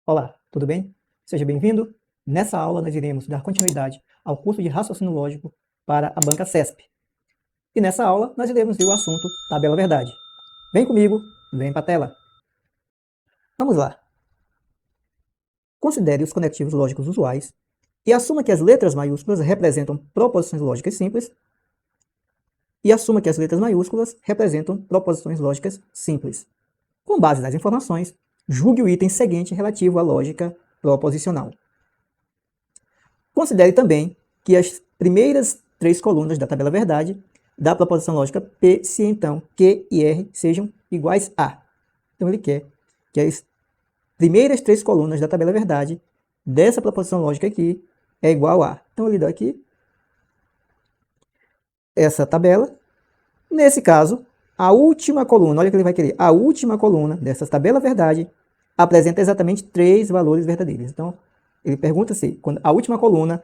Olá, tudo bem? Seja bem-vindo. Nessa aula nós iremos dar continuidade ao curso de raciocínio lógico para a banca CESP. E nessa aula nós iremos ver o assunto tabela verdade. Vem comigo, vem para a tela. Vamos lá. Considere os conectivos lógicos usuais e assuma que as letras maiúsculas representam proposições lógicas simples e assuma que as letras maiúsculas representam proposições lógicas simples. Com base nas informações, julgue o item seguinte relativo à lógica proposicional. Considere também que as primeiras três colunas da tabela verdade da proposição lógica P se então Q e R sejam iguais a. Então ele quer que as primeiras três colunas da tabela verdade dessa proposição lógica aqui é igual a. Então ele dá aqui essa tabela. Nesse caso, a última coluna, olha o que ele vai querer, a última coluna dessa tabela verdade apresenta exatamente três valores verdadeiros. Então, ele pergunta se a última coluna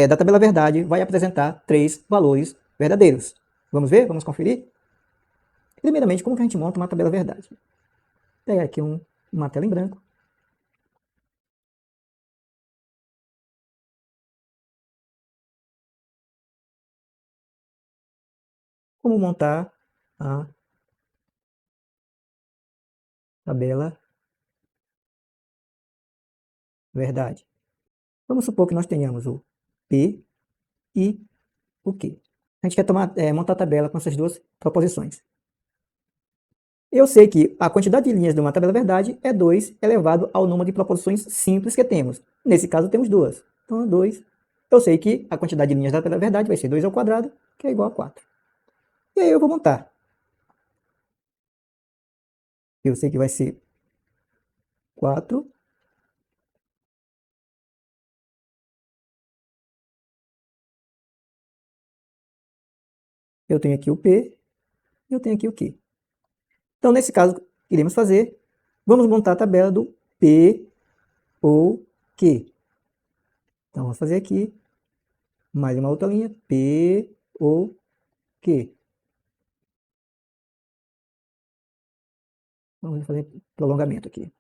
da tabela verdade vai apresentar três valores verdadeiros. Vamos ver? Vamos conferir? Primeiramente, como que a gente monta uma tabela verdade? Vou pegar aqui uma tela em branco. Como montar a tabela verdade? Vamos supor que nós tenhamos o P e o Q. A gente quer montar a tabela com essas duas proposições. Eu sei que a quantidade de linhas de uma tabela verdade é 2 elevado ao número de proposições simples que temos. Nesse caso, temos duas. Então, 2. Eu sei que a quantidade de linhas da tabela verdade vai ser 2 ao quadrado, que é igual a 4. E aí eu vou montar. Eu sei que vai ser 4. Eu tenho aqui o P e eu tenho aqui o Q. Então, nesse caso, iremos fazer, vamos montar a tabela do P ou Q. Então, vamos fazer aqui mais uma outra linha, P ou Q. Vamos fazer prolongamento aqui.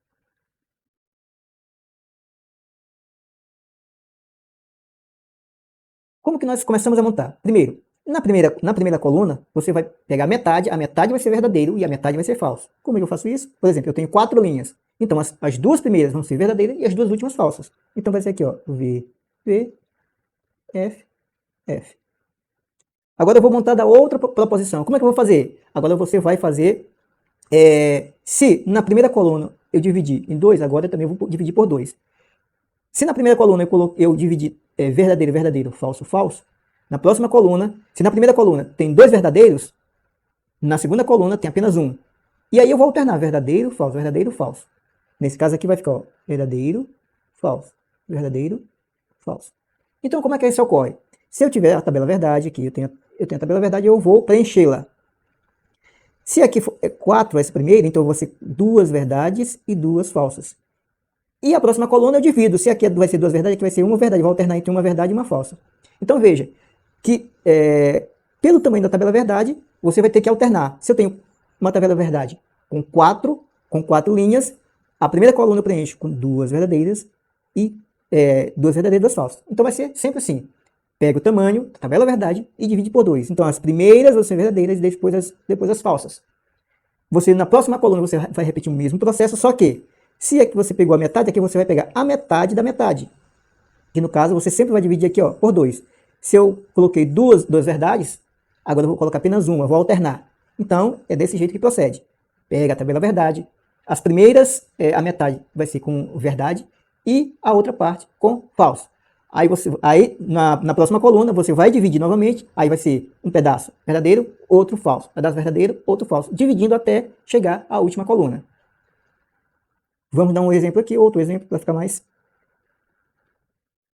Como que nós começamos a montar? Primeiro, na primeira coluna, você vai pegar a metade vai ser verdadeiro e a metade vai ser falso. Como é que eu faço isso? Por exemplo, eu tenho 4 linhas. Então, as duas primeiras vão ser verdadeiras e as duas últimas falsas. Então, vai ser aqui, ó, V, V, F, F. Agora eu vou montar da outra proposição. Como é que eu vou fazer? Agora você vai fazer, se na primeira coluna eu dividir em 2, agora eu também vou dividir por 2. Se na primeira coluna eu dividi verdadeiro, verdadeiro, falso, falso, na próxima coluna, se na primeira coluna tem 2 verdadeiros, na segunda coluna tem apenas um. E aí eu vou alternar verdadeiro, falso, verdadeiro, falso. Nesse caso aqui vai ficar ó, verdadeiro, falso, verdadeiro, falso. Então como é que isso ocorre? Se eu tiver a tabela verdade aqui, eu tenho a tabela verdade, eu vou preenchê-la. Se aqui for 4 essa primeira, então eu vou ser 2 verdades e 2 falsas. E a próxima coluna eu divido. Se aqui vai ser 2 verdades, aqui vai ser uma verdade. Vou alternar entre uma verdade e uma falsa. Então veja que pelo tamanho da tabela verdade, você vai ter que alternar. Se eu tenho uma tabela verdade com quatro linhas, a primeira coluna eu preencho com 2 verdadeiras e 2 verdadeiras e 2 falsas. Então vai ser sempre assim. Pega o tamanho da tabela verdade e divide por 2. Então as primeiras vão ser verdadeiras e depois as falsas. Você, na próxima coluna, você vai repetir o mesmo processo, só que se aqui você pegou a metade, aqui você vai pegar a metade da metade. Que no caso, você sempre vai dividir aqui ó, por 2. Se eu coloquei duas verdades, agora eu vou colocar apenas uma, vou alternar. Então, é desse jeito que procede. Pega a tabela verdade, as primeiras, a metade vai ser com verdade e a outra parte com falso. Aí na próxima coluna, você vai dividir novamente, aí vai ser um pedaço verdadeiro, outro falso. Pedaço verdadeiro, outro falso. Dividindo até chegar à última coluna. Vamos dar um exemplo aqui, outro exemplo para ficar mais.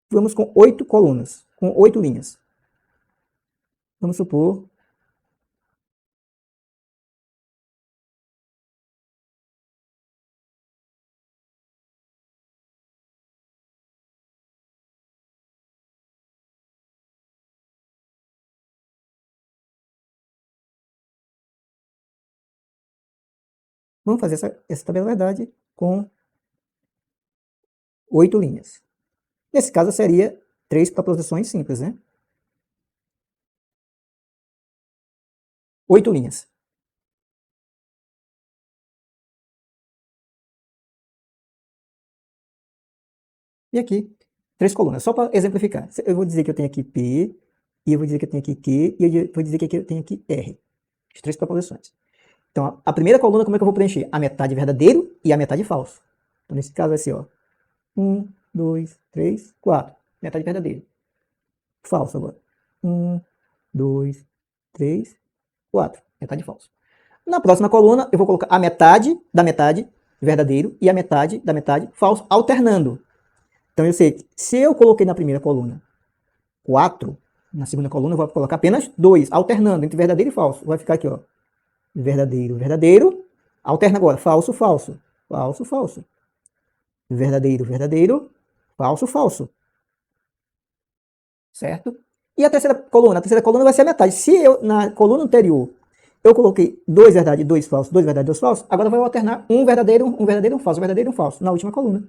Vamos com 8 colunas, com 8 linhas. Vamos supor. Vamos fazer essa tabela verdade com 8 linhas. Nesse caso, seria 3 proposições simples, né? 8 linhas. E aqui, 3 colunas. Só para exemplificar. Eu vou dizer que eu tenho aqui P, e eu vou dizer que eu tenho aqui Q, e eu vou dizer que aqui eu tenho aqui R. As 3 proposições. Então, a primeira coluna, como é que eu vou preencher? A metade verdadeiro e a metade falso. Então, nesse caso, vai ser, ó, 1, 2, 3, 4. Metade verdadeiro. Falso agora. 1, 2, 3, 4. Metade falso. Na próxima coluna, eu vou colocar a metade da metade verdadeiro e a metade da metade falso, alternando. Então, eu sei que se eu coloquei na primeira coluna 4, na segunda coluna eu vou colocar apenas 2, alternando entre verdadeiro e falso. Vai ficar aqui, ó, verdadeiro, verdadeiro, alterna agora, falso, falso, falso, falso, verdadeiro, verdadeiro, falso, falso, certo? E a terceira coluna vai ser a metade. Se eu, na coluna anterior, eu coloquei 2 verdade, 2 falso, 2 verdade, 2 falso, agora vai alternar um verdadeiro, um falso, um verdadeiro, um falso, na última coluna.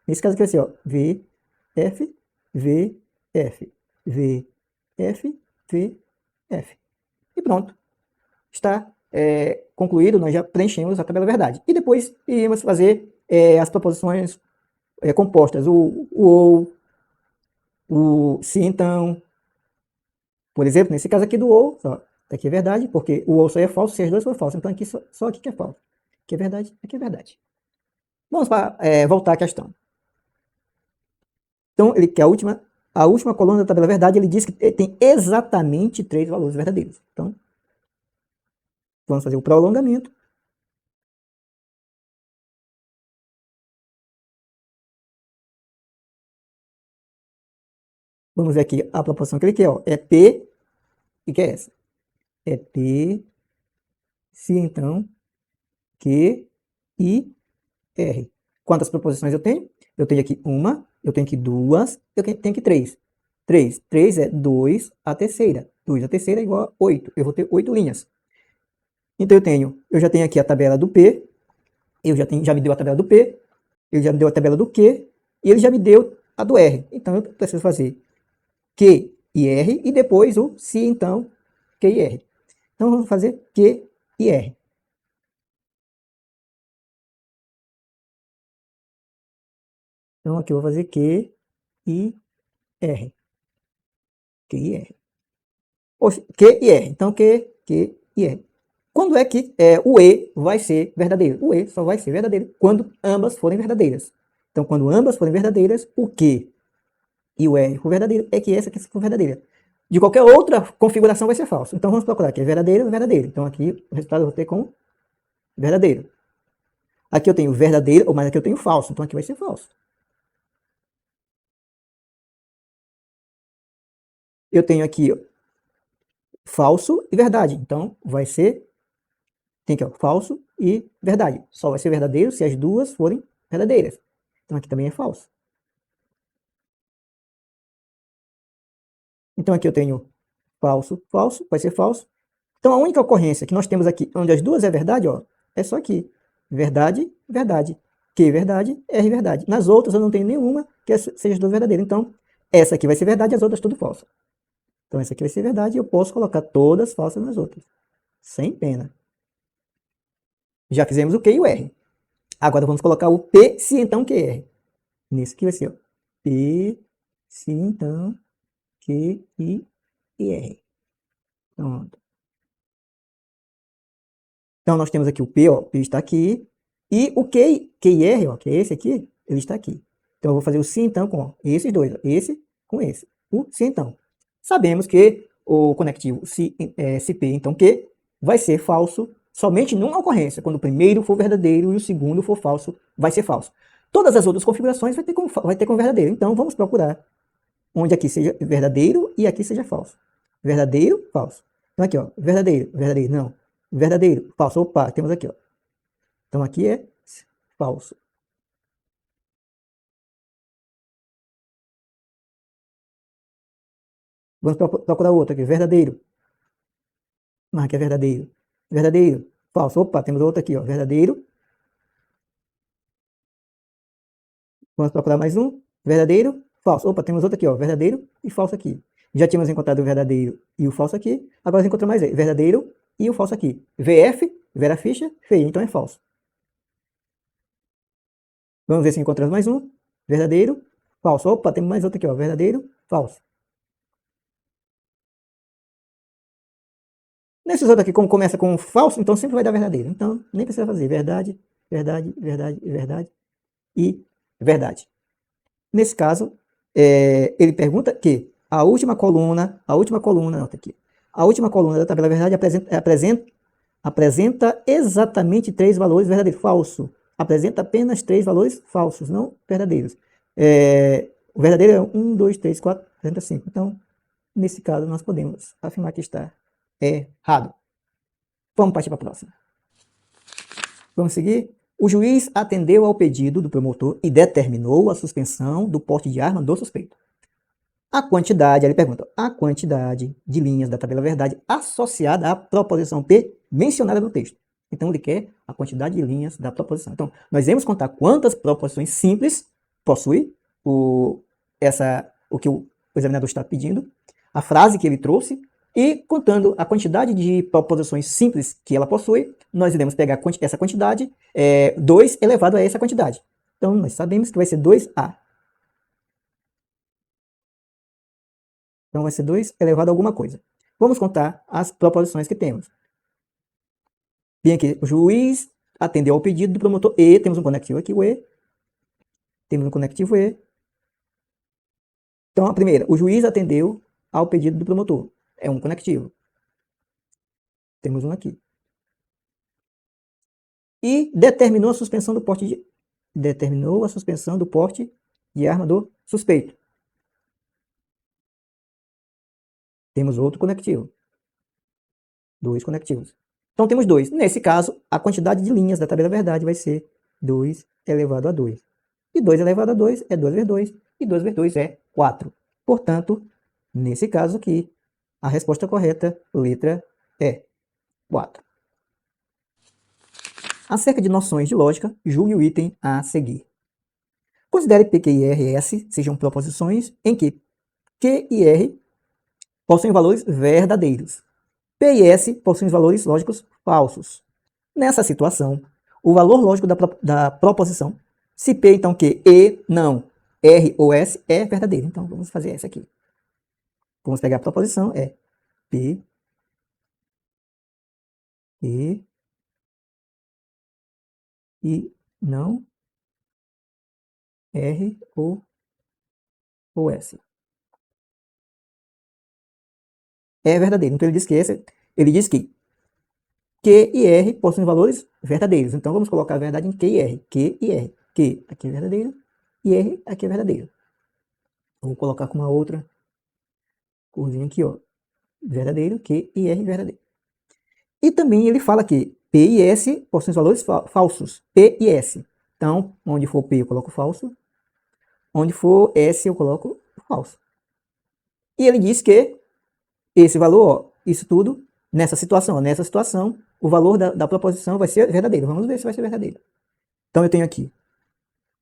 Nesse caso aqui vai ser, ó, V, F, V, F, V, F, V, F. E pronto. Está concluído, nós já preenchemos a tabela verdade. E depois iremos fazer as proposições compostas, o ou, o se então. Por exemplo, nesse caso aqui do ou, só, aqui é verdade, porque o ou só é falso se as duas forem falsas. Então aqui só aqui que é falso. Aqui é verdade, aqui é verdade. Vamos para voltar à questão. Então, ele quer a última coluna da tabela verdade, ele diz que tem exatamente 3 valores verdadeiros. Então, vamos fazer o prolongamento. Vamos ver aqui a proporção que ele quer. Ó, é P, e que é essa? É P, se então, Q, I, R. Quantas proposições eu tenho? Eu tenho aqui uma, eu tenho aqui duas, eu tenho aqui três. 3. 3 é 2 a terceira. 2 a terceira é igual a 8. Eu vou ter 8 linhas. Então eu já tenho aqui a tabela do P, já me deu a tabela do P, ele já me deu a tabela do Q, e ele já me deu a do R. Então eu preciso fazer Q e R, e depois o se então, Q e R. Então vamos fazer Q e R. Então aqui eu vou fazer Q e R. Q e R. Q e R. Então Q e R. Quando é que o E vai ser verdadeiro? O E só vai ser verdadeiro quando ambas forem verdadeiras. Então, quando ambas forem verdadeiras, o Q e o R for verdadeiro, é que essa aqui for verdadeira. De qualquer outra configuração vai ser falso. Então, vamos procurar aqui, é verdadeiro, verdadeiro. Então, aqui o resultado eu vou ter com verdadeiro. Aqui eu tenho verdadeiro, mas aqui eu tenho falso. Então, aqui vai ser falso. Eu tenho aqui falso e verdade. Então, vai ser, tem aqui ó, falso e verdade. Só vai ser verdadeiro se as duas forem verdadeiras. Então, aqui também é falso. Então, aqui eu tenho falso, falso, vai ser falso. Então, a única ocorrência que nós temos aqui, onde as duas é verdade, ó, é só aqui. Verdade, verdade. Q verdade, R verdade. Nas outras eu não tenho nenhuma que seja as duas verdadeiras. Então, essa aqui vai ser verdade e as outras tudo falso. Então, essa aqui vai ser verdade e eu posso colocar todas falsas nas outras. Sem pena. Já fizemos o Q e o R. Agora vamos colocar o P, se então QR. Nisso aqui vai ser, ó. P, se então, Q e R. Pronto. Então, nós temos aqui o P, ó, P está aqui, e o Q e R, ó, que é esse aqui, ele está aqui. Então, eu vou fazer o se então com ó, esses dois, ó, esse com esse. O se então. Sabemos que o conectivo se P, então Q, vai ser falso somente numa ocorrência, quando o primeiro for verdadeiro e o segundo for falso, vai ser falso. Todas as outras configurações vai ter com verdadeiro. Então, vamos procurar onde aqui seja verdadeiro e aqui seja falso. Verdadeiro, falso. Então, aqui, ó, verdadeiro, verdadeiro, não. Verdadeiro, falso. Opa, temos aqui, ó. Então, aqui é falso. Vamos procurar outro aqui, verdadeiro. Marque é verdadeiro. Verdadeiro, falso. Opa, temos outro aqui, ó, verdadeiro. Vamos procurar mais um. Verdadeiro, falso. Opa, temos outro aqui, ó. Verdadeiro e falso aqui. Já tínhamos encontrado o verdadeiro e o falso aqui. Agora encontramos mais verdadeiro e o falso aqui. VF, Vera Fischer, feia, então é falso. Vamos ver se encontramos mais um. Verdadeiro, falso. Opa, temos mais outro aqui, ó. Verdadeiro, falso. Nesses outros aqui, como começa com falso, então sempre vai dar verdadeiro. Então, nem precisa fazer. Verdade, verdade, verdade, verdade e verdade. Nesse caso, ele pergunta que a última coluna, nota aqui, a última coluna da tabela verdade apresenta exatamente 3 valores verdadeiros. Falso. Apresenta apenas 3 valores falsos, não verdadeiros. O verdadeiro é 1, 2, 3, 4, apresenta 5. Então, nesse caso, nós podemos afirmar que está errado. Vamos partir para a próxima. Vamos seguir? O juiz atendeu ao pedido do promotor e determinou a suspensão do porte de arma do suspeito. A quantidade, ele pergunta, a quantidade de linhas da tabela verdade associada à proposição P mencionada no texto. Então, ele quer a quantidade de linhas da proposição. Então, nós vamos contar quantas proposições simples possui o que o examinador está pedindo, a frase que ele trouxe, e contando a quantidade de proposições simples que ela possui, nós iremos pegar essa quantidade, 2 elevado a essa quantidade. Então, nós sabemos que vai ser 2A. Então, vai ser 2 elevado a alguma coisa. Vamos contar as proposições que temos. Bem aqui, o juiz atendeu ao pedido do promotor E, temos um conectivo aqui, o E. Temos um conectivo E. Então, a primeira, o juiz atendeu ao pedido do promotor. É um conectivo. Temos um aqui. E determinou a suspensão do porte de arma do suspeito. Temos outro conectivo. 2 conectivos. Então temos 2. Nesse caso, a quantidade de linhas da tabela verdade vai ser 2 elevado a 2. E 2 elevado a 2 é 2 vezes 2. E 2 vezes 2 é 4. Portanto, nesse caso aqui, a resposta correta, letra E, 4. Acerca de noções de lógica, julgue o item a seguir. Considere P, Q, I, R e S sejam proposições em que Q e R possuem valores verdadeiros. P e S possuem valores lógicos falsos. Nessa situação, o valor lógico da proposição, se P, então Q, E, não, R ou S, é verdadeiro. Então, vamos fazer essa aqui. Vamos pegar a proposição, P, E, e não, R ou S. É verdadeiro. Então, ele diz que Q e R possuem valores verdadeiros. Então, vamos colocar a verdade em Q e R. Q e R. Q aqui é verdadeiro e R aqui é verdadeiro. Vou colocar com uma outra corzinha aqui, ó. Verdadeiro, Q e R verdadeiro. E também ele fala que P e S possuem valores falsos. P e S. Então, onde for P eu coloco falso. Onde for S eu coloco falso. E ele diz que esse valor, ó, isso tudo, nessa situação, o valor da proposição vai ser verdadeiro. Vamos ver se vai ser verdadeiro. Então, eu tenho aqui,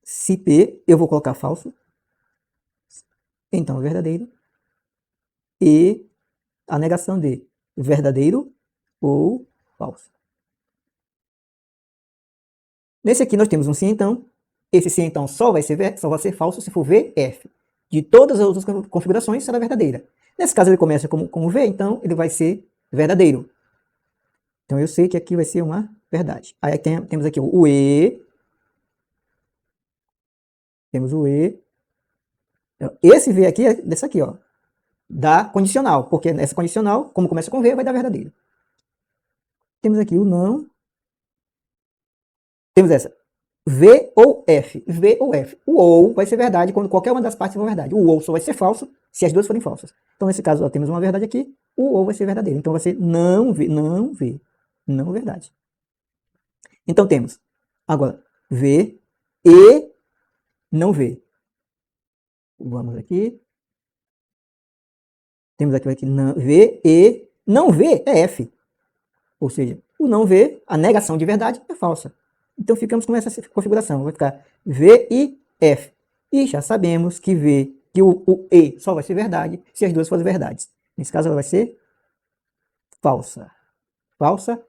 se P, eu vou colocar falso. Então, verdadeiro. E a negação de verdadeiro ou falso. Nesse aqui nós temos um sim, então. Esse sim, então, só vai ser falso se for VF. De todas as outras configurações, será verdadeira. Nesse caso, ele começa como V, então ele vai ser verdadeiro. Então, eu sei que aqui vai ser uma verdade. Aí temos aqui o E. Temos o E. Esse V aqui é desse aqui, ó. Da condicional, porque nessa condicional, como começa com V, vai dar verdadeiro. Temos aqui o não. Temos essa. V ou F. V ou F. O ou vai ser verdade quando qualquer uma das partes for verdade. O ou só vai ser falso se as duas forem falsas. Então, nesse caso, ó, temos uma verdade aqui. O ou vai ser verdadeiro. Então, vai ser não V. Não V. Não verdade. Então, temos agora V e não V. Vamos aqui. Temos aqui não, V e não V é F. Ou seja, o não V, a negação de verdade, é falsa. Então ficamos com essa configuração. Vai ficar V e F. E já sabemos que V, que o E só vai ser verdade se as duas forem verdades. Nesse caso, ela vai ser falsa. Falsa.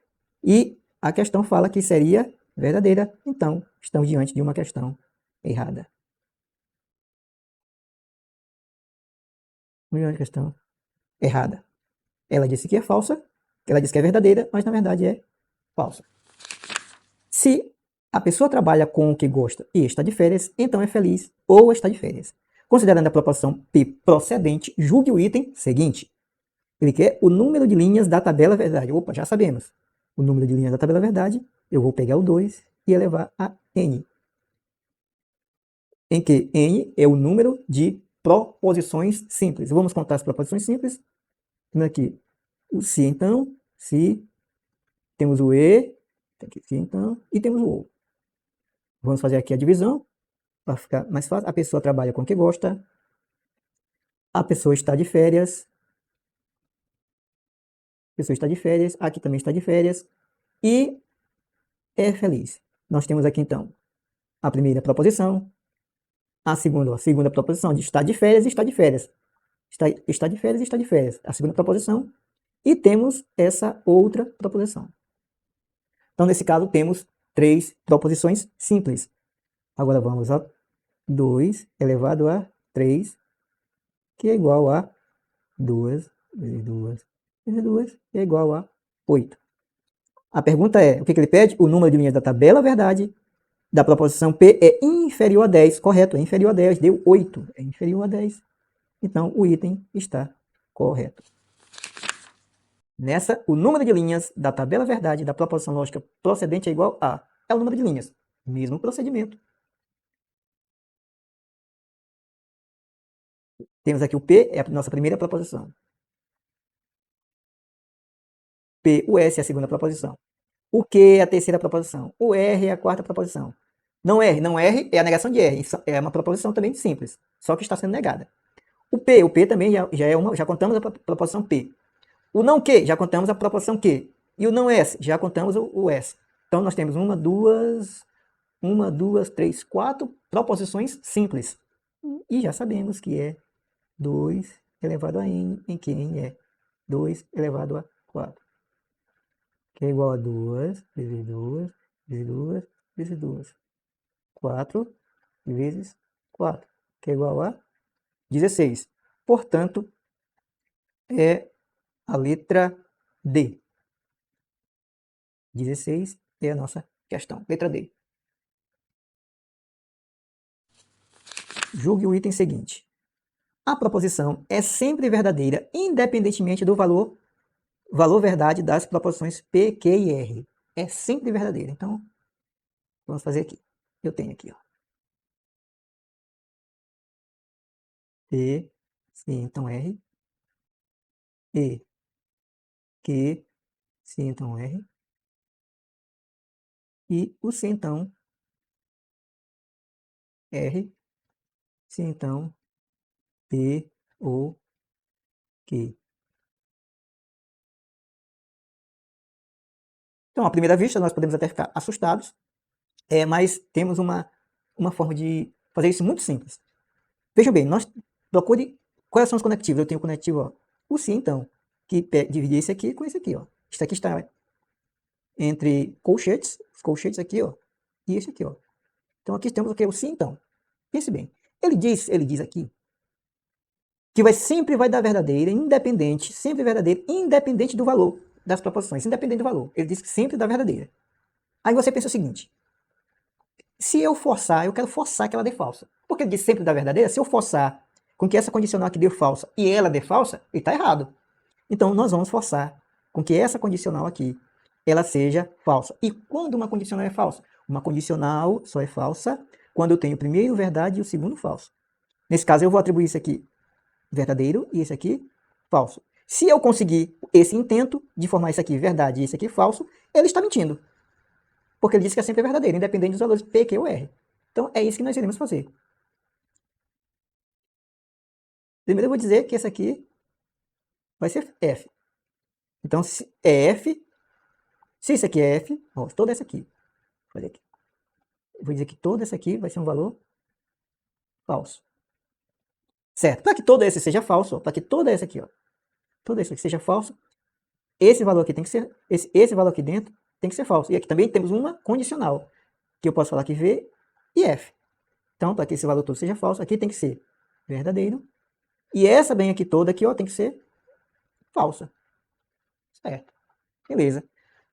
E a questão fala que seria verdadeira. Então, estamos diante de uma questão errada. Uma questão errada. Ela disse que é falsa, ela disse que é verdadeira, mas na verdade é falsa. Se a pessoa trabalha com o que gosta e está de férias, então é feliz ou está de férias. Considerando a proporção P procedente, julgue o item seguinte. Ele quer o número de linhas da tabela verdade. Opa, já sabemos. O número de linhas da tabela verdade, eu vou pegar o 2 e elevar a n. Em que n é o número de proposições simples. Vamos contar as proposições simples. Temos aqui o se, então, se, temos o e, tem aqui se, então, e temos o ou. Vamos fazer aqui a divisão, para ficar mais fácil. A pessoa trabalha com o que gosta, a pessoa está de férias, a pessoa está de férias, aqui também está de férias, e é feliz. Nós temos aqui, então, a primeira proposição, a segunda proposição de estar de férias e está de férias. Está de férias e está de férias. A segunda proposição. E temos essa outra proposição. Então, nesse caso, temos 3 proposições simples. Agora vamos a 2 elevado a 3, que é igual a 2 vezes 2 vezes 2, é igual a 8. A pergunta é, o que ele pede? O número de linhas da tabela verdade da proposição P é inferior a 10. Correto, é inferior a 10, deu 8. É inferior a 10. Então, o item está correto. Nessa, o número de linhas da tabela verdade da proposição lógica procedente é igual a... É o número de linhas. Mesmo procedimento. Temos aqui o P, é a nossa primeira proposição. P, o S é a segunda proposição. O Q é a terceira proposição. O R é a quarta proposição. Não R é a negação de R. É uma proposição também simples, só que está sendo negada. O P também já contamos a proposição P. O não Q, já contamos a proposição Q. E o não S, já contamos o S. Então, nós temos uma, duas, três, 4 proposições simples. E já sabemos que é 2 elevado a n, em que n é 2 elevado a 4. Que é igual a 2 vezes 2 vezes 2 vezes 2. 4 vezes 4, que é igual a 16. Portanto, é a letra D. 16 é a nossa questão. Letra D. Julgue o item seguinte. A proposição é sempre verdadeira, independentemente do valor verdade das proposições P, Q e R. É sempre verdadeira. Então, vamos fazer aqui. Eu tenho aqui, ó. P, C, então R. E, Q, C, então R. E o C, então, R. C, então, P, O, Q. Então, à primeira vista, nós podemos até ficar assustados, mas temos uma forma de fazer isso muito simples. Vejam bem, procure quais são os conectivos. Eu tenho o conectivo, ó, o si, então, que divide esse aqui com esse aqui. Ó. Isso aqui está entre colchetes, os colchetes aqui, ó, e esse aqui. Ó. Então, aqui temos o que? O si, então. Pense bem. Ele diz aqui que sempre vai dar verdadeira, independente, sempre verdadeira, independente do valor das proposições, independente do valor. Ele diz que sempre dá verdadeira. Aí você pensa o seguinte, se eu forçar, eu quero forçar que ela dê falsa. Porque ele diz sempre dá verdadeira, se eu forçar com que essa condicional aqui dê falsa e ela dê falsa, ele está errado. Então, nós vamos forçar com que essa condicional aqui, ela seja falsa. E quando uma condicional é falsa? Uma condicional só é falsa quando eu tenho o primeiro verdade e o segundo falso. Nesse caso, eu vou atribuir isso aqui verdadeiro e esse aqui falso. Se eu conseguir esse intento de formar isso aqui verdade e esse aqui falso, ele está mentindo. Porque ele disse que é sempre verdadeiro, independente dos valores P, Q ou R. Então, é isso que nós iremos fazer. Primeiro eu vou dizer que esse aqui vai ser F. Então, se é F, se isso aqui é F, ó, toda essa aqui. Olha aqui. Eu vou dizer que toda essa aqui vai ser um valor falso. Certo? Para que todo esse seja falso, para que todo esse aqui, ó, todo esse aqui seja falso, esse valor aqui tem que ser, esse valor aqui dentro tem que ser falso. E aqui também temos uma condicional, que eu posso falar que V e F. Então, para que esse valor todo seja falso, aqui tem que ser verdadeiro. E essa bem aqui toda aqui, ó, tem que ser falsa. Certo. Beleza.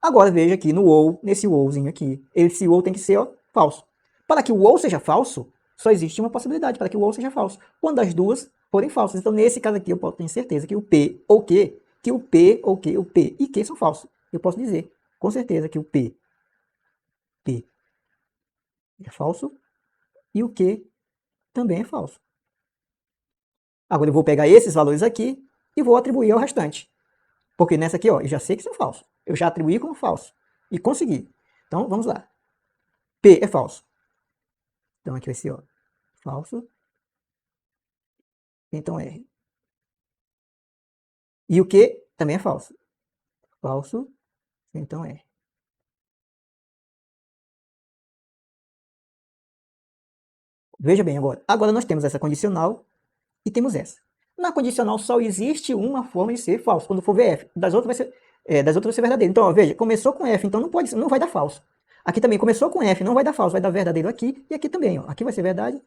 Agora veja aqui no ou, nesse ouzinho aqui, esse ou tem que ser, ó, falso. Para que o ou seja falso, só existe uma possibilidade, para que o ou seja falso. Quando as duas forem falsas. Então, nesse caso aqui, eu posso ter certeza que o P ou Q, que o P ou Q, o P e Q são falsos. Eu posso dizer com certeza que o P é falso e o Q também é falso. Agora eu vou pegar esses valores aqui e vou atribuir ao restante. Porque nessa aqui, ó, eu já sei que são falsos. Eu já atribuí como falso. E consegui. Então, vamos lá. P é falso. Então, aqui vai ser, ó, falso. Então, R. E o Q também é falso. Falso. Então, R. Veja bem agora. Agora nós temos essa condicional e temos essa. Na condicional só existe uma forma de ser falso, quando for VF. Das outras vai ser verdadeiro. Então, ó, veja, começou com F, então não vai dar falso. Aqui também começou com F, não vai dar falso, vai dar verdadeiro aqui e aqui também. Ó. Aqui vai ser verdade,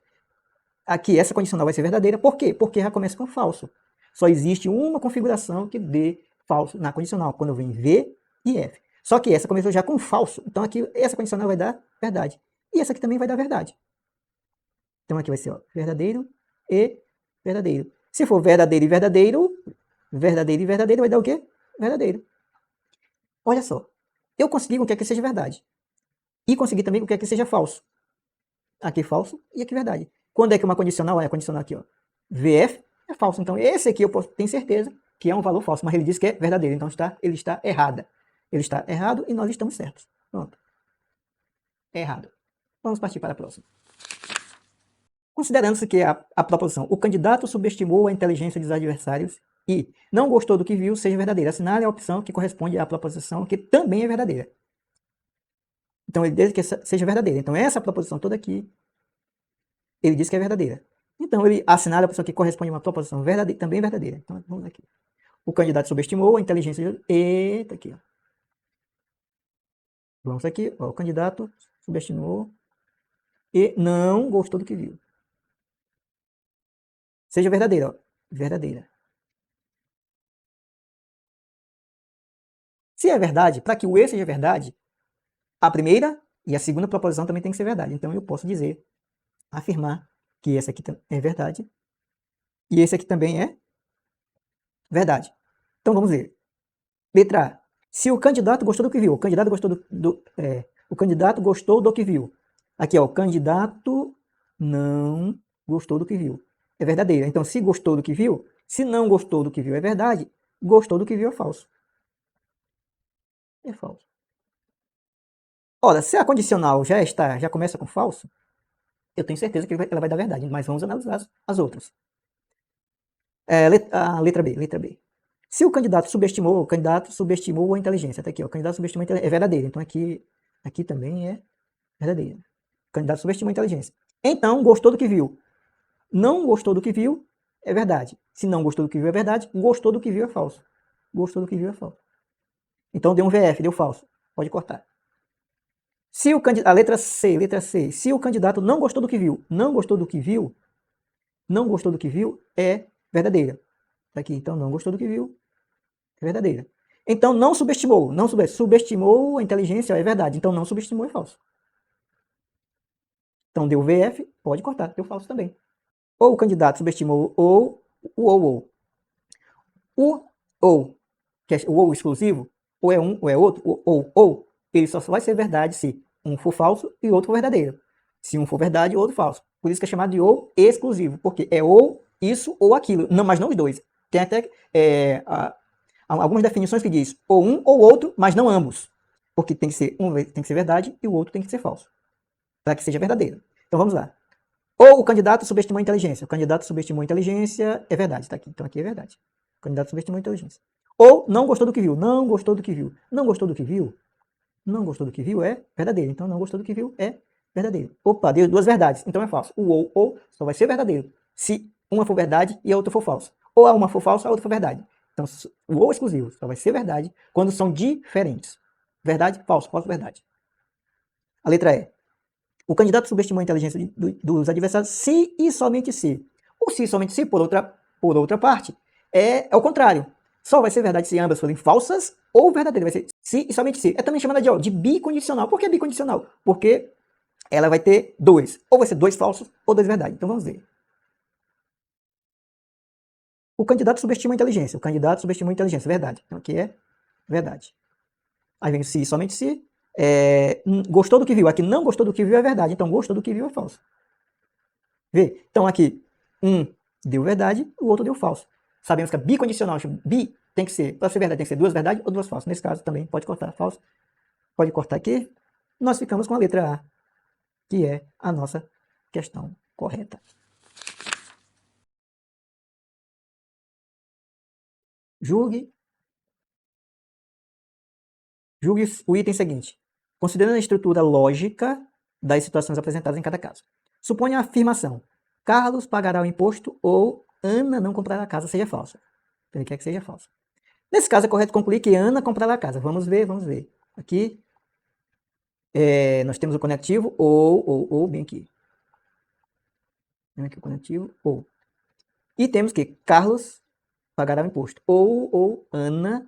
aqui essa condicional vai ser verdadeira. Por quê? Porque já começa com falso. Só existe uma configuração que dê falso na condicional, quando vem V e F. Só que essa começou já com falso, então aqui essa condicional vai dar verdade. E essa aqui também vai dar verdade. Então aqui vai ser, ó, verdadeiro e verdadeiro. Se for verdadeiro e verdadeiro, vai dar o quê? Verdadeiro. Olha só, eu consegui com que aqui seja verdade. E consegui também com que aqui seja falso. Aqui falso e aqui verdade. Quando é que uma condicional é a condicional aqui, ó? VF é falso. Então esse aqui eu tenho certeza que é um valor falso, mas ele diz que é verdadeiro. Então ele está errada. Ele está errado e nós estamos certos. Pronto. É errado. Vamos partir para a próxima. Considerando-se que a proposição o candidato subestimou a inteligência dos adversários e não gostou do que viu seja verdadeira, assinale a opção que corresponde à proposição que também é verdadeira. Então ele diz que seja verdadeira. Então essa proposição toda aqui, ele diz que é verdadeira. Então ele assinala a opção que corresponde a uma proposição verdadeira, também verdadeira. Então vamos aqui. O candidato subestimou a inteligência de... Eita, aqui, ó. Vamos aqui, ó, o candidato subestimou e não gostou do que viu. Seja verdadeira, ó. Verdadeira. Se é verdade, para que o E seja verdade, a primeira e a segunda proposição também tem que ser verdade. Então eu posso dizer, afirmar que essa aqui é verdade e esse aqui também é verdade. Então vamos ver. Letra A. Se o candidato gostou do que viu, o candidato gostou o candidato gostou do que viu. Aqui, ó, o candidato não gostou do que viu. É verdadeira. Então, se gostou do que viu, se não gostou do que viu é verdade, gostou do que viu é falso. É falso. Ora, se a condicional já começa com falso, eu tenho certeza que ela vai dar verdade, mas vamos analisar as outras. A letra B. Se o candidato subestimou a inteligência. Tá aqui, ó, o candidato subestimou a inteligência. É verdadeiro. Então aqui também é verdadeiro. O candidato subestimou a inteligência. Então, gostou do que viu. Não gostou do que viu é verdade. Se não gostou do que viu é verdade, gostou do que viu é falso. Gostou do que viu é falso. Então deu um VF, deu falso. Pode cortar. Se o candidato, a letra C. Se o candidato não gostou do que viu, não gostou do que viu é verdadeira. Tá aqui, então não gostou do que viu é verdadeira. Então não subestimou, subestimou a inteligência é verdade. Então não subestimou é falso. Então deu VF, pode cortar, deu falso também. Ou o candidato subestimou ou. O que é o ou exclusivo, ou é um ou é outro, ou, ele só vai ser verdade se um for falso e outro for verdadeiro. Se um for verdade, o outro falso. Por isso que é chamado de ou exclusivo, porque é ou isso ou aquilo, não, mas não os dois. Tem até algumas definições que diz ou um ou outro, mas não ambos. Porque tem que ser um tem que ser verdade e o outro tem que ser falso, para que seja verdadeiro. Então vamos lá. Ou o candidato subestimou a inteligência. O candidato subestimou a inteligência é verdade, está aqui. Então aqui é verdade. O candidato subestimou a inteligência. Ou não gostou do que viu. Não gostou do que viu. Não gostou do que viu. Não gostou do que viu é verdadeiro. Então não gostou do que viu é verdadeiro. Opa, deu duas verdades, então é falso. O ou só vai ser verdadeiro se uma for verdade e a outra for falsa. Ou a uma for falsa, a outra for verdade. Então, o ou exclusivo só vai ser verdade quando são diferentes. Verdade, falso, falso, verdade. A letra E. O candidato subestimou a inteligência dos adversários se e somente se. O se e somente se, por outra parte, é o contrário. Só vai ser verdade se ambas forem falsas ou verdadeiras. Vai ser se e somente se. É também chamada de bicondicional. Por que bicondicional? Porque ela vai ter dois. Ou vai ser dois falsos ou dois verdades. Então vamos ver. O candidato subestima a inteligência. O candidato subestimou a inteligência. Verdade. Então aqui é verdade. Aí vem o se e somente se. Gostou do que viu. Aqui não gostou do que viu é verdade. Então gostou do que viu é falso. Vê? Então aqui, um deu verdade, o outro deu falso. Sabemos que a bicondicional, bi, tem que ser, para ser verdade, tem que ser duas verdades ou duas falsas. Nesse caso também pode cortar falso. Pode cortar aqui. Nós ficamos com a letra A, que é a nossa questão correta. Julgue o item seguinte. Considerando a estrutura lógica das situações apresentadas em cada caso. Suponha a afirmação: Carlos pagará o imposto ou Ana não comprará a casa, seja falsa. Ele quer que seja falsa. Nesse caso é correto concluir que Ana comprará a casa. Vamos ver. Aqui nós temos o conectivo ou, bem aqui. Aqui o conectivo ou. E temos que Carlos pagará o imposto. Ou Ana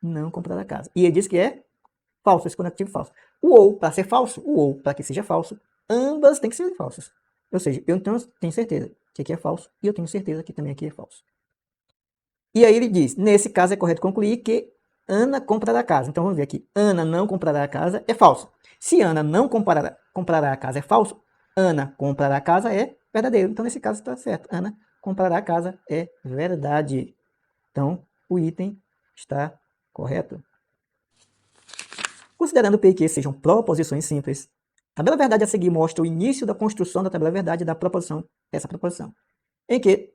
não comprará a casa. E ele diz que é falso, esse conectivo falso. O ou, para ser falso, o ou, para que seja falso, ambas têm que ser falsas. Ou seja, eu então tenho certeza que aqui é falso e eu tenho certeza que também aqui é falso. E aí ele diz, nesse caso é correto concluir que Ana comprará a casa. Então vamos ver aqui, Ana não comprará a casa é falso. Se Ana não comprará a casa é falso, Ana comprará a casa é verdadeiro. Então nesse caso está certo, Ana comprará a casa é verdade. Então o item está correto. Considerando P e Q sejam proposições simples, a tabela verdade a seguir mostra o início da construção da tabela verdade da proposição, essa proposição, em que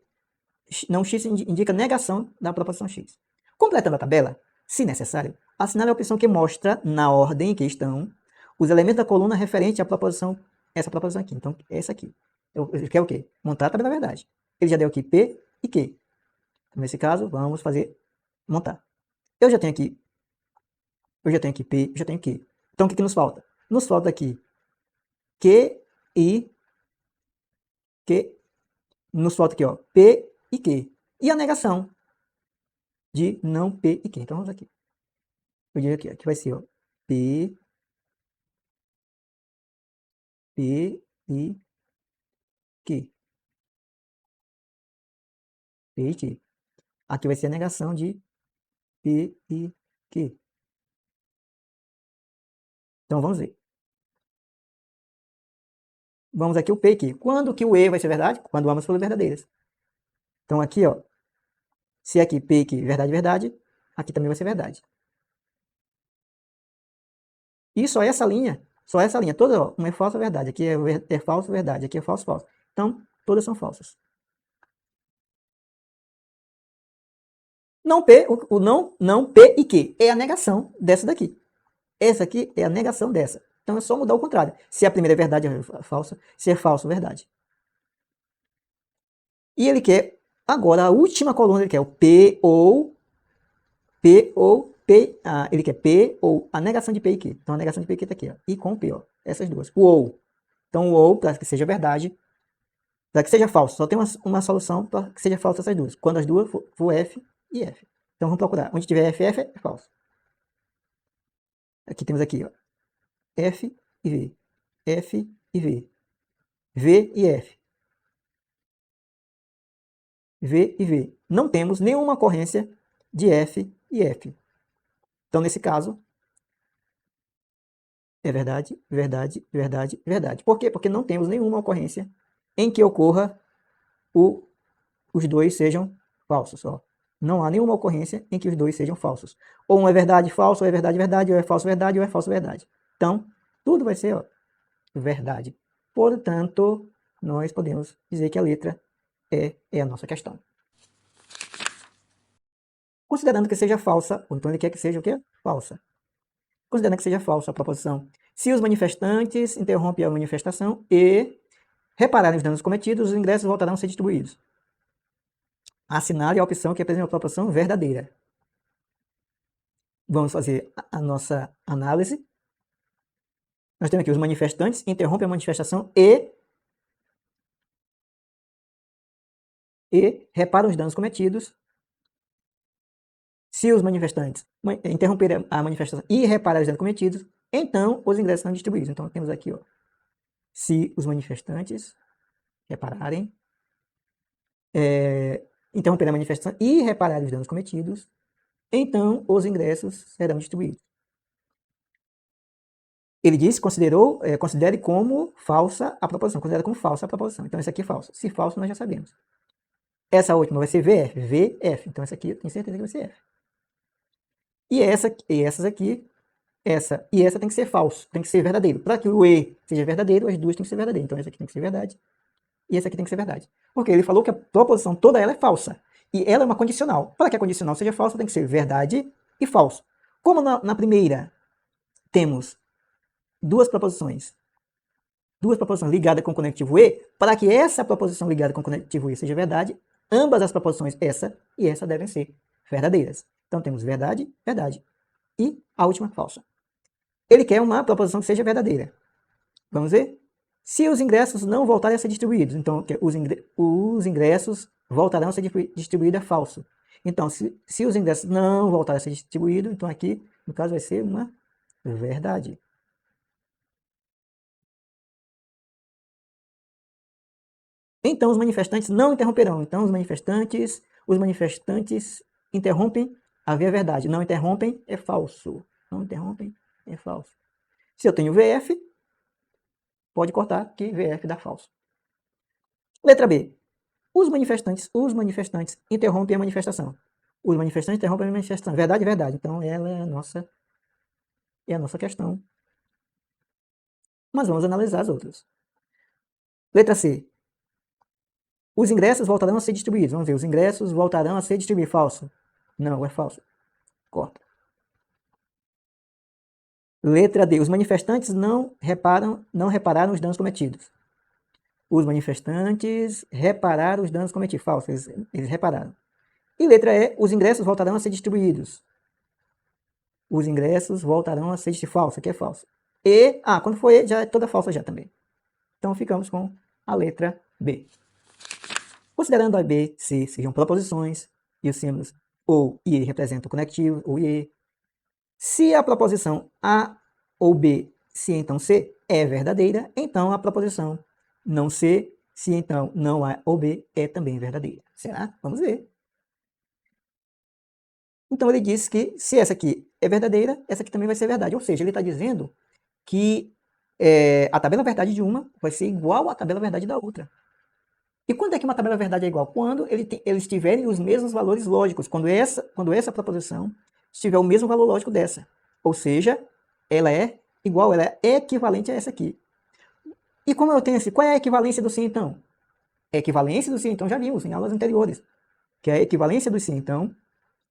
não x indica negação da proposição x. Completando a tabela, se necessário, assinale a opção que mostra, na ordem em que estão, os elementos da coluna referente à proposição, essa proposição aqui. Então, essa aqui. Ele quer o quê? Montar a tabela verdade. Ele já deu aqui P e Q. Nesse caso, vamos fazer montar. Eu já tenho aqui P, eu já tenho Q. Então, o que nos falta? Nos falta aqui Q e Q. Nos falta aqui, ó, P e Q. E a negação de não P e Q. Então, vamos aqui. Eu digo aqui vai ser, ó, P e Q. P e Q. Aqui vai ser a negação de P e Q. Então, vamos ver. Vamos aqui o P e Q. Quando que o E vai ser verdade? Quando ambas forem verdadeiras. Então, aqui, ó, se aqui P e Q, verdade, verdade, aqui também vai ser verdade. E só essa linha, toda, ó, uma é falsa, verdade. Aqui é falso, verdade. Aqui é falso, falso. Então, todas são falsas. Não P, não P e Q é a negação dessa daqui. Essa aqui é a negação dessa. Então é só mudar o contrário. Se a primeira é verdade, é falsa. Se é falso, verdade. E ele quer, agora, a última coluna, ele quer o P ou P. Ele quer P ou a negação de P e Q. Então a negação de P e Q está aqui, ó. E com P, ó. Essas duas. O ou. Então o ou, para que seja verdade, para que seja falso, só tem uma solução para que seja falso essas duas. Quando as duas for F e F. Então vamos procurar. Onde tiver F, F é falso. Aqui temos aqui, ó, F e V. F e V. V e F. V e V. Não temos nenhuma ocorrência de F e F. Então, nesse caso, é verdade, verdade, verdade, verdade. Por quê? Porque não temos nenhuma ocorrência em que ocorra os dois sejam falsos. Ó. Não há nenhuma ocorrência em que os dois sejam falsos. Ou um é verdade, falso, ou é verdade, verdade, ou é falso, verdade, ou é falso, verdade. Então, tudo vai ser, ó, verdade. Portanto, nós podemos dizer que a letra E é a nossa questão. Considerando que seja falsa, ou então ele quer que seja o quê? Falsa. Considerando que seja falsa a proposição Se os manifestantes interrompem a manifestação e repararem os danos cometidos, os ingressos voltarão a ser distribuídos. Assinale a opção que apresenta uma proporção verdadeira. Vamos fazer a nossa análise. Nós temos aqui os manifestantes interrompem a manifestação e reparam os danos cometidos. Se os manifestantes interromperem a manifestação e repararem os danos cometidos, então os ingressos são distribuídos. Então temos aqui, ó, se os manifestantes repararem, interromperem a manifestação e repararem os danos cometidos, então os ingressos serão distribuídos. Ele disse, considere como falsa a proposição. Considere como falsa a proposição. Então, essa aqui é falsa. Se falso, nós já sabemos. Essa última vai ser VF. VF. Então, essa aqui eu tenho certeza que vai ser F. E essas aqui, essa e essa tem que ser falso. Tem que ser verdadeiro. Para que o E seja verdadeiro, as duas tem que ser verdadeiras. Então, essa aqui tem que ser verdade. E essa aqui tem que ser verdade. Porque ele falou que a proposição toda ela é falsa. E ela é uma condicional. Para que a condicional seja falsa, tem que ser verdade e falso. Como na primeira temos duas proposições ligadas com o conectivo E, para que essa proposição ligada com o conectivo E seja verdade, ambas as proposições, essa e essa, devem ser verdadeiras. Então temos verdade, verdade. E a última, falsa. Ele quer uma proposição que seja verdadeira. Vamos ver? Se os ingressos não voltarem a ser distribuídos, então os ingressos voltarão a ser distribuídos é falso. Então, se os ingressos não voltarem a ser distribuídos, então aqui, no caso, vai ser uma verdade. Então, os manifestantes não interromperão. Então, os manifestantes interrompem a verdade. Não interrompem é falso. Não interrompem é falso. Se eu tenho VF, pode cortar que VF dá falso. Letra B. Os manifestantes interrompem a manifestação. Os manifestantes interrompem a manifestação. Verdade, verdade. Então, ela é a nossa questão. Mas vamos analisar as outras. Letra C. Os ingressos voltarão a ser distribuídos. Vamos ver, os ingressos voltarão a ser distribuídos. Falso. Não, é falso. Corta. Letra D. Os manifestantes não repararam os danos cometidos. Os manifestantes repararam os danos cometidos. Falso, eles repararam. E letra E. Os ingressos voltarão a ser distribuídos. Os ingressos voltarão a ser distribuídos. Falso, aqui é falso. E, quando for E, já é toda falsa já também. Então ficamos com a letra B. Considerando A, B, C sejam proposições e os símbolos ou e representam o conectivo, ou e. Se a proposição A ou B, se então C, é verdadeira, então a proposição não C, se então não A ou B, é também verdadeira. Será? Vamos ver. Então ele diz que se essa aqui é verdadeira, essa aqui também vai ser verdade. Ou seja, ele está dizendo que a tabela verdade de uma vai ser igual à tabela verdade da outra. E quando é que uma tabela verdade é igual? Quando eles tiverem os mesmos valores lógicos. Quando essa proposição tiver o mesmo valor lógico dessa. Ou seja, ela é igual, ela é equivalente a essa aqui. E como eu tenho qual é a equivalência do sim então? A equivalência do sim então já vimos em aulas anteriores. Que é a equivalência do sim então,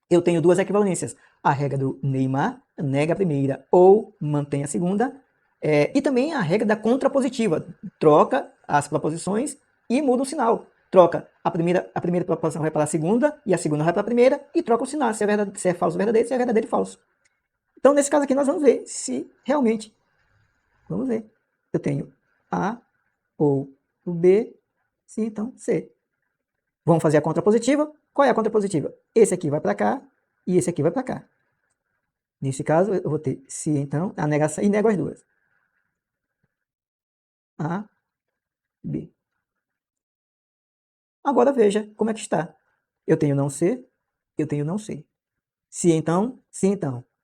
eu tenho duas equivalências. A regra do Neymar, nega a primeira ou mantém a segunda. E também a regra da contrapositiva. Troca as proposições e muda o sinal. Troca a primeira proposição vai para a segunda e a segunda vai para a primeira e troca o sinal, se é falso verdadeiro, se é verdadeiro falso. Então, nesse caso aqui, nós vamos ver se realmente, vamos ver, eu tenho A ou B, se então C. Vamos fazer a contrapositiva. Qual é a contrapositiva? Esse aqui vai para cá e esse aqui vai para cá. Nesse caso, eu vou ter se então, a negação, e nego as duas. A, B. Agora veja como é que está. Eu tenho não C, eu tenho não C. Se então,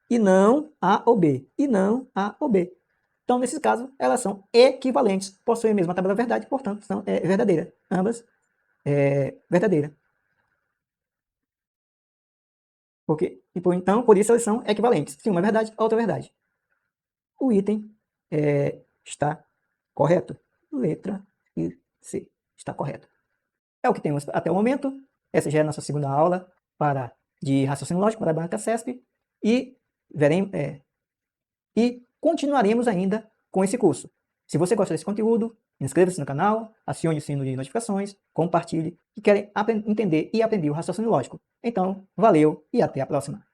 e não A ou B, e não A ou B. Então, nesse caso, elas são equivalentes, possuem a mesma tabela verdade, portanto, são verdadeira. Ambas verdadeira. Então, por isso elas são equivalentes. Se uma é verdade, a outra é verdade. O item está correto. Letra C está correto. É o que temos até o momento. Essa já é a nossa segunda aula de raciocínio lógico para a banca CESP. E continuaremos ainda com esse curso. Se você gosta desse conteúdo, inscreva-se no canal, acione o sino de notificações, compartilhe, que querem entender e aprender o raciocínio lógico. Então, valeu e até a próxima!